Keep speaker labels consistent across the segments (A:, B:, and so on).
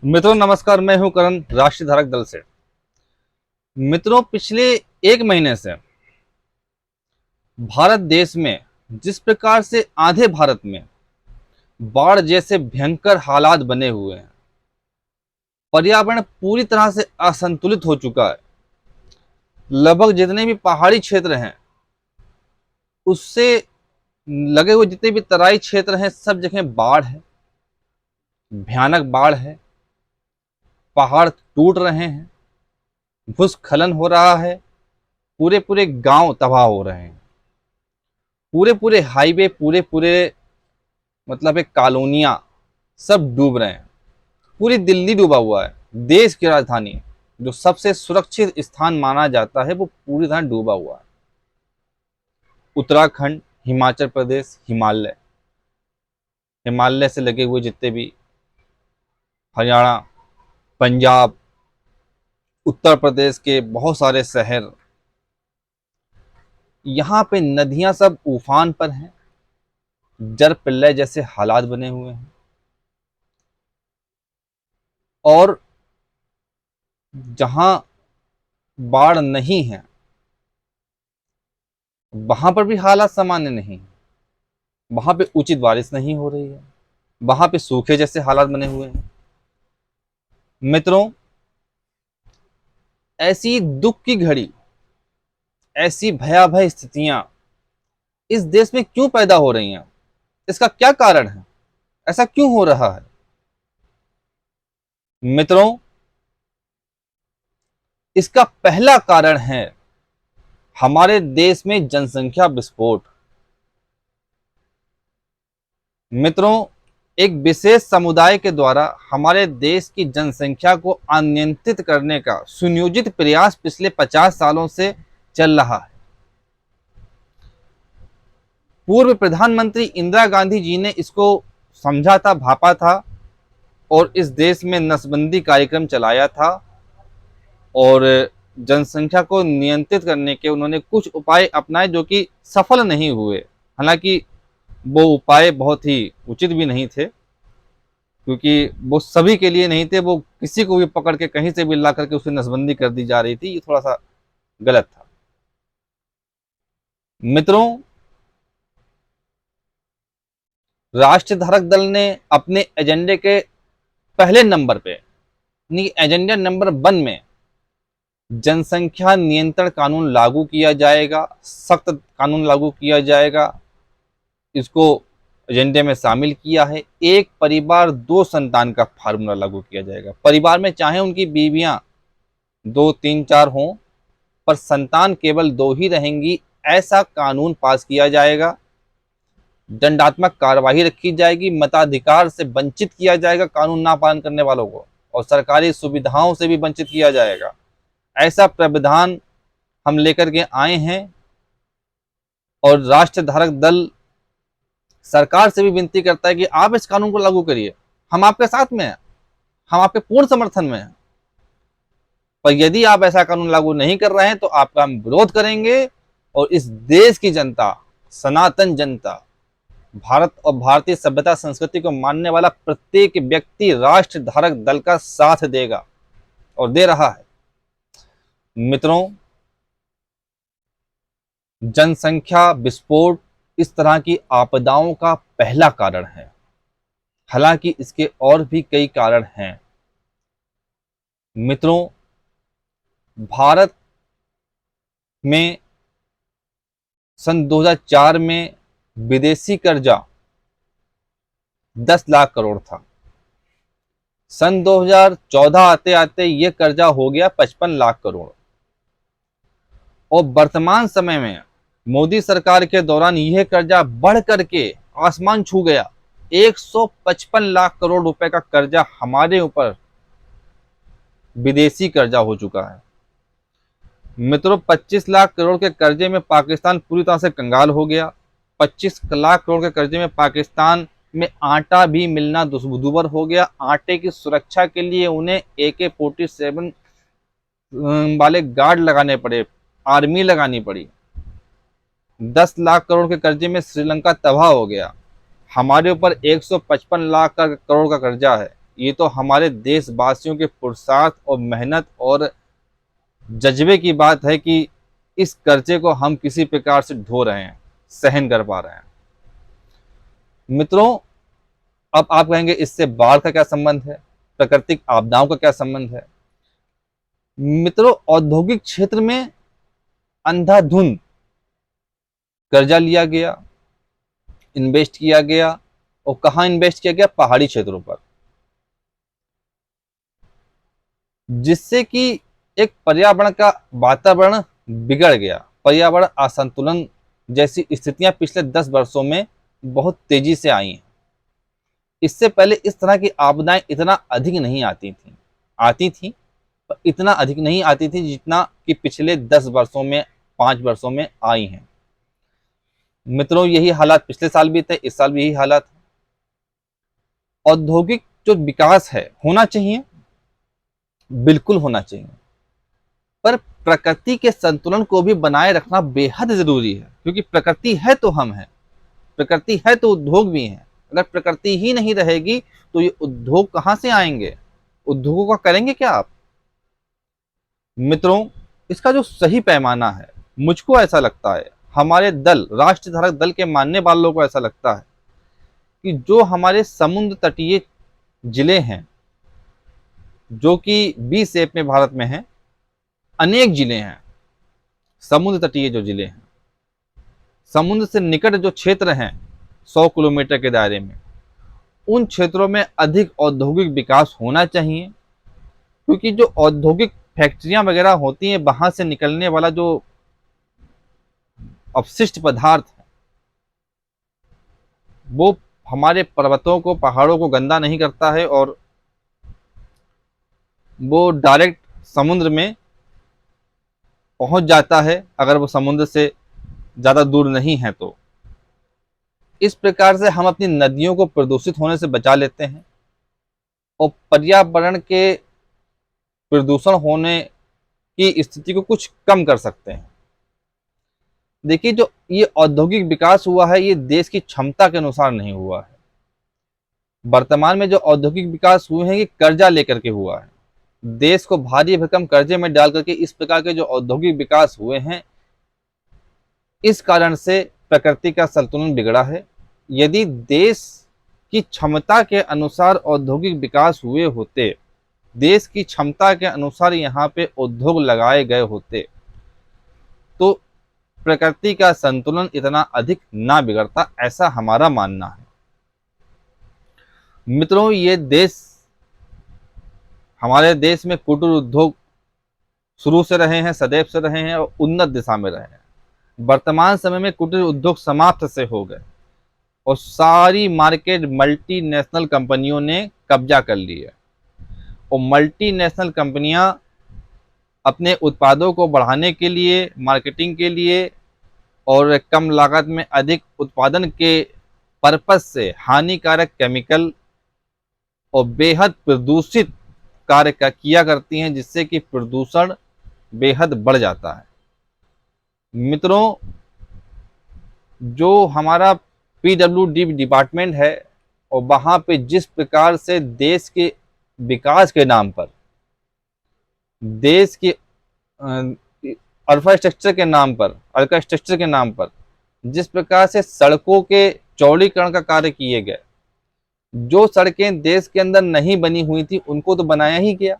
A: मित्रों नमस्कार, मैं हूं करण, राष्ट्रीय धारक दल से। मित्रों, पिछले एक महीने से भारत देश में जिस प्रकार से आधे भारत में बाढ़ जैसे भयंकर हालात बने हुए हैं, पर्यावरण पूरी तरह से असंतुलित हो चुका है। लगभग जितने भी पहाड़ी क्षेत्र हैं, उससे लगे हुए जितने भी तराई क्षेत्र हैं, सब जगह बाढ़ है, भयानक बाढ़ है। पहाड़ टूट रहे हैं, भूस्खलन हो रहा है, पूरे पूरे गांव तबाह हो रहे हैं, पूरे पूरे हाईवे, पूरे पूरे मतलब एक कॉलोनियां सब डूब रहे हैं। पूरी दिल्ली डूबा हुआ है। देश की राजधानी जो सबसे सुरक्षित स्थान माना जाता है, वो पूरी तरह डूबा हुआ है। उत्तराखंड, हिमाचल प्रदेश, हिमालय, हिमालय से लगे हुए जितने भी हरियाणा, पंजाब, उत्तर प्रदेश के बहुत सारे शहर, यहाँ पे नदियां सब उफान पर हैं। जल प्रलय जैसे हालात बने हुए हैं। और जहां बाढ़ नहीं है, वहां पर भी हालात सामान्य नहीं है। वहां पे उचित बारिश नहीं हो रही है, वहां पे सूखे जैसे हालात बने हुए हैं। मित्रों, ऐसी दुख की घड़ी, ऐसी भयावह स्थितियां इस देश में क्यों पैदा हो रही हैं? इसका क्या कारण है? ऐसा क्यों हो रहा है? मित्रों, इसका पहला कारण है हमारे देश में जनसंख्या विस्फोट। मित्रों, एक विशेष समुदाय के द्वारा हमारे देश की जनसंख्या को अनियंत्रित करने का सुनियोजित प्रयास पिछले 50 सालों से चल रहा है। पूर्व प्रधानमंत्री इंदिरा गांधी जी ने इसको समझा था, भापा था, और इस देश में नसबंदी कार्यक्रम चलाया था। और जनसंख्या को नियंत्रित करने के उन्होंने कुछ उपाय अपनाए जो कि सफल नहीं हुए। हालांकि वो उपाय बहुत ही उचित भी नहीं थे, क्योंकि वो सभी के लिए नहीं थे। वो किसी को भी पकड़ के कहीं से भी ला करके उसकी नसबंदी कर दी जा रही थी। ये थोड़ा सा गलत था। मित्रों, राष्ट्रीय धारक दल ने अपने एजेंडे के पहले नंबर पे, एजेंडा नंबर 1 में जनसंख्या नियंत्रण कानून लागू किया जाएगा, सख्त कानून लागू किया जाएगा, इसको एजेंडे में शामिल किया है। एक परिवार 2 संतान का फार्मूला लागू किया जाएगा। परिवार में चाहे उनकी बीवियां 2, 3, 4 हों, पर संतान केवल 2 ही रहेंगी, ऐसा कानून पास किया जाएगा। दंडात्मक कार्यवाही रखी जाएगी, मताधिकार से वंचित किया जाएगा कानून ना पालन करने वालों को, और सरकारी सुविधाओं से भी वंचित किया जाएगा। ऐसा प्रावधान हम लेकर के आए हैं। और राष्ट्र धारक दल सरकार से भी विनती करता है कि आप इस कानून को लागू करिए। हम आपके साथ में हैं, हम आपके पूर्ण समर्थन में हैं। पर यदि आप ऐसा कानून लागू नहीं कर रहे हैं तो आपका हम विरोध करेंगे। और इस देश की जनता, सनातन जनता, भारत और भारतीय सभ्यता संस्कृति को मानने वाला प्रत्येक व्यक्ति राष्ट्र धारक दल का साथ देगा और दे रहा है। मित्रों, जनसंख्या विस्फोट इस तरह की आपदाओं का पहला कारण है। हालांकि इसके और भी कई कारण हैं। मित्रों, भारत में सन 2004 में विदेशी कर्जा 10 लाख करोड़ था। सन 2014 आते आते यह कर्जा हो गया 55 लाख करोड़। और वर्तमान समय में मोदी सरकार के दौरान यह कर्जा बढ़ करके आसमान छू गया। 155 लाख करोड़ रुपए का कर्जा हमारे ऊपर विदेशी कर्जा हो चुका है। मित्रों, 25 लाख करोड़ के कर्जे में पाकिस्तान पूरी तरह से कंगाल हो गया। 25 लाख करोड़ के कर्जे में पाकिस्तान में आटा भी मिलना दुभर हो गया। आटे की सुरक्षा के लिए उन्हें AK-47 वाले गार्ड लगाने पड़े, आर्मी लगानी पड़ी। 10 लाख करोड़ के कर्जे में श्रीलंका तबाह हो गया। हमारे ऊपर 155 लाख करोड़ का कर्जा है। ये तो हमारे देशवासियों के पुरुषार्थ और मेहनत और जज्बे की बात है कि इस कर्जे को हम किसी प्रकार से ढो रहे हैं, सहन कर पा रहे हैं। मित्रों, अब आप कहेंगे इससे बाढ़ का क्या संबंध है, प्राकृतिक आपदाओं का क्या संबंध है? मित्रों, औद्योगिक क्षेत्र में अंधाधुंध कर्जा लिया गया, इन्वेस्ट किया गया, और कहां इन्वेस्ट किया गया? पहाड़ी क्षेत्रों पर, जिससे कि एक पर्यावरण का वातावरण बिगड़ गया। पर्यावरण असंतुलन जैसी स्थितियां पिछले 10 वर्षों में बहुत तेजी से आई हैं। इससे पहले इस तरह की आपदाएं इतना अधिक नहीं आती थी, पर इतना अधिक नहीं आती थी जितना कि पिछले 10 वर्षों में, 5 वर्षों में आई हैं। मित्रों, यही हालात पिछले साल भी थे, इस साल भी यही हालात है। औद्योगिक जो विकास है होना चाहिए, बिल्कुल होना चाहिए, पर प्रकृति के संतुलन को भी बनाए रखना बेहद जरूरी है, क्योंकि प्रकृति है तो हम हैं, प्रकृति है तो उद्योग भी हैं। अगर प्रकृति ही नहीं रहेगी तो ये उद्योग कहां से आएंगे? उद्योगों का करेंगे क्या आप? मित्रों, इसका जो सही पैमाना है, मुझको ऐसा लगता है, हमारे दल, राष्ट्र धारक दल के मानने वालों को ऐसा लगता है कि जो हमारे समुद्र तटीय जिले हैं, जो कि बी शेप में भारत में हैं, अनेक जिले हैं समुद्र तटीय जो जिले हैं, समुद्र से निकट जो क्षेत्र हैं 100 किलोमीटर के दायरे में, उन क्षेत्रों में अधिक औद्योगिक विकास होना चाहिए, क्योंकि जो औद्योगिक फैक्ट्रियां वगैरह होती हैं, वहां से निकलने वाला जो अपशिष्ट पदार्थ है, वो हमारे पर्वतों को, पहाड़ों को गंदा नहीं करता है, और वो डायरेक्ट समुद्र में पहुंच जाता है, अगर वो समुद्र से ज्यादा दूर नहीं है तो। इस प्रकार से हम अपनी नदियों को प्रदूषित होने से बचा लेते हैं और पर्यावरण के प्रदूषण होने की स्थिति को कुछ कम कर सकते हैं। देखिए, जो ये औद्योगिक विकास हुआ है, ये देश की क्षमता के अनुसार नहीं हुआ है। वर्तमान में जो औद्योगिक विकास हुए हैं, ये कर्जा लेकर के हुआ है। देश को भारी भरकम कर्जे में डाल करके इस प्रकार के जो औद्योगिक विकास हुए हैं, इस कारण से प्रकृति का संतुलन बिगड़ा है। यदि देश की क्षमता के अनुसार औद्योगिक विकास हुए होते, देश की क्षमता के अनुसार यहाँ पे उद्योग लगाए गए होते, तो प्रकृति का संतुलन इतना अधिक ना बिगड़ता, ऐसा हमारा मानना है। मित्रों, ये देश, हमारे देश में कुटीर उद्योग शुरू से रहे हैं, सदैव से रहे हैं और उन्नत दिशा में रहे हैं। वर्तमान समय में कुटीर उद्योग समाप्त से हो गए और सारी मार्केट मल्टीनेशनल कंपनियों ने कब्जा कर ली है, और मल्टीनेशनल कंपनियां अपने उत्पादों को बढ़ाने के लिए, मार्केटिंग के लिए और कम लागत में अधिक उत्पादन के पर्पस से हानिकारक केमिकल और बेहद प्रदूषित कार्य किया करती हैं, जिससे कि प्रदूषण बेहद बढ़ जाता है। मित्रों, जो हमारा PWD डिपार्टमेंट है, और वहां पे जिस प्रकार से देश के विकास के नाम पर, देश के इंफ्रास्ट्रक्चर के नाम पर, अर्कास्ट्रक्चर के नाम पर जिस प्रकार से सड़कों के चौड़ीकरण का कार्य किए गए, जो सड़कें देश के अंदर नहीं बनी हुई थी उनको तो बनाया ही गया,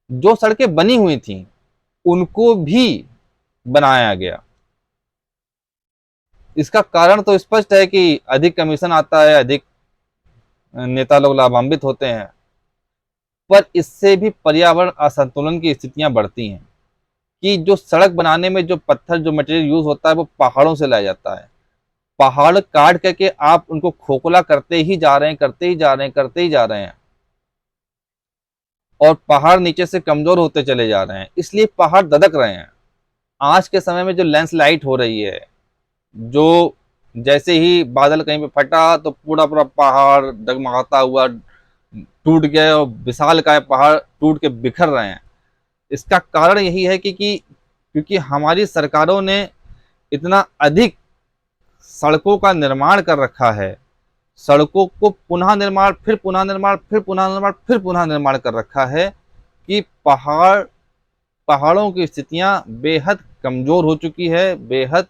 A: जो सड़कें बनी हुई थी उनको भी बनाया गया। इसका कारण तो स्पष्ट है कि अधिक कमीशन आता है, अधिक नेता लोग लाभान्वित होते हैं, पर इससे भी पर्यावरण असंतुलन की स्थितियां बढ़ती हैं कि जो सड़क बनाने में जो पत्थर, जो मटेरियल यूज होता है, वो पहाड़ों से लाया जाता है। पहाड़ काट करके आप उनको खोखला करते ही जा रहे हैं, करते ही जा रहे हैं, करते ही जा रहे हैं, और पहाड़ नीचे से कमजोर होते चले जा रहे हैं, इसलिए पहाड़ ददक रहे हैं। आज के समय में जो लैंडस्लाइड हो रही है, जो जैसे ही बादल कहीं पे फटा तो पूरा पूरा पहाड़ डगमगाता हुआ टूट गया, और विशाल काय पहाड़ टूट के बिखर रहे हैं, इसका कारण यही है कि क्योंकि हमारी सरकारों ने इतना अधिक सड़कों का निर्माण कर रखा है सड़कों को पुनः निर्माण, फिर पुनः निर्माण, फिर पुनः निर्माण, फिर पुनः निर्माण कर रखा है कि पहाड़ों की स्थितियां बेहद कमजोर हो चुकी है, बेहद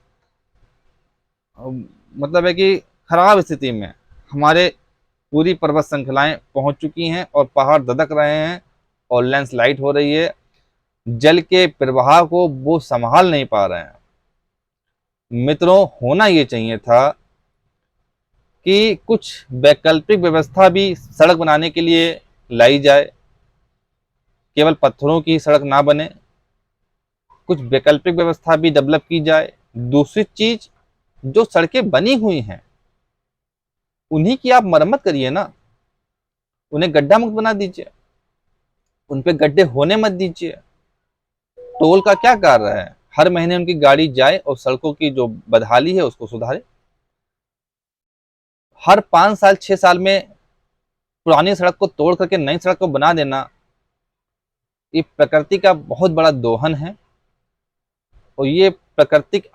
A: मतलब है कि खराब स्थिति में हमारे पूरी पर्वत श्रृंखलाएं पहुंच चुकी हैं और पहाड़ ददक रहे हैं और लैंडस्लाइड हो रही है। जल के प्रवाह को वो संभाल नहीं पा रहे हैं। मित्रों, होना ये चाहिए था कि कुछ वैकल्पिक व्यवस्था भी सड़क बनाने के लिए लाई जाए, केवल पत्थरों की सड़क ना बने, कुछ वैकल्पिक व्यवस्था भी डेवलप की जाए। दूसरी चीज, जो सड़कें बनी हुई हैं उन्हीं की आप मरम्मत करिए ना, उन्हें गड्ढा मुक्त बना दीजिए, उन पे गड्ढे होने मत दीजिए। टोल का क्या कार्य है? हर महीने उनकी गाड़ी जाए और सड़कों की जो बदहाली है उसको सुधारे। हर 5 साल 6 साल में पुरानी सड़क को तोड़ करके नई सड़क को बना देना, ये प्रकृति का बहुत बड़ा दोहन है और ये प्राकृतिक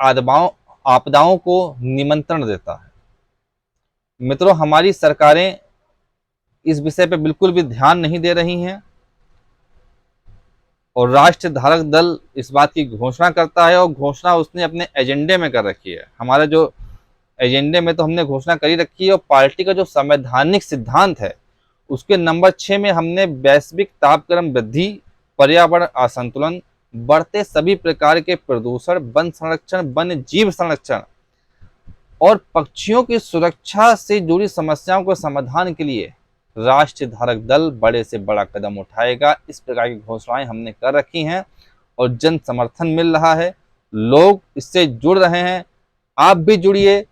A: आपदाओं को निमंत्रण देता है। मित्रों, हमारी सरकारें इस विषय पे बिल्कुल भी ध्यान नहीं दे रही हैं और राष्ट्र धारक दल इस बात की घोषणा करता है और घोषणा उसने अपने एजेंडे में कर रखी है। हमारे जो एजेंडे में तो हमने घोषणा करी रखी है और पार्टी का जो संवैधानिक सिद्धांत है उसके नंबर 6 में हमने वैश्विक तापक्रम वृद्धि, पर्यावरण असंतुलन, बढ़ते सभी प्रकार के प्रदूषण, वन संरक्षण, वन्य जीव संरक्षण और पक्षियों की सुरक्षा से जुड़ी समस्याओं के समाधान के लिए राष्ट्रीय धारक दल बड़े से बड़ा कदम उठाएगा। इस प्रकार की घोषणाएं हमने कर रखी हैं और जन समर्थन मिल रहा है, लोग इससे जुड़ रहे हैं। आप भी जुड़िए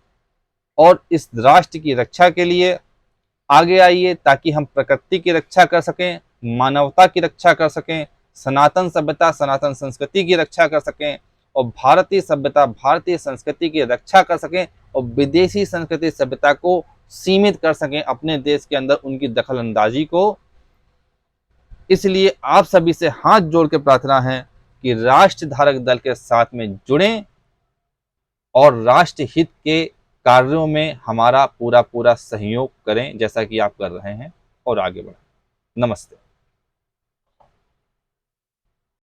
A: और इस राष्ट्र की रक्षा के लिए आगे आइए ताकि हम प्रकृति की रक्षा कर सकें, मानवता की रक्षा कर सकें, सनातन सभ्यता, सनातन संस्कृति की रक्षा कर सकें और भारतीय सभ्यता, भारतीय संस्कृति की रक्षा कर सकें और विदेशी संस्कृति सभ्यता को सीमित कर सकें अपने देश के अंदर उनकी दखल अंदाजी को। इसलिए आप सभी से हाथ जोड़ के प्रार्थना है कि राष्ट्र धारक दल के साथ में जुड़ें और राष्ट्र हित के कार्यों में हमारा पूरा पूरा सहयोग करें जैसा कि आप कर रहे हैं और आगे बढ़ें। नमस्ते।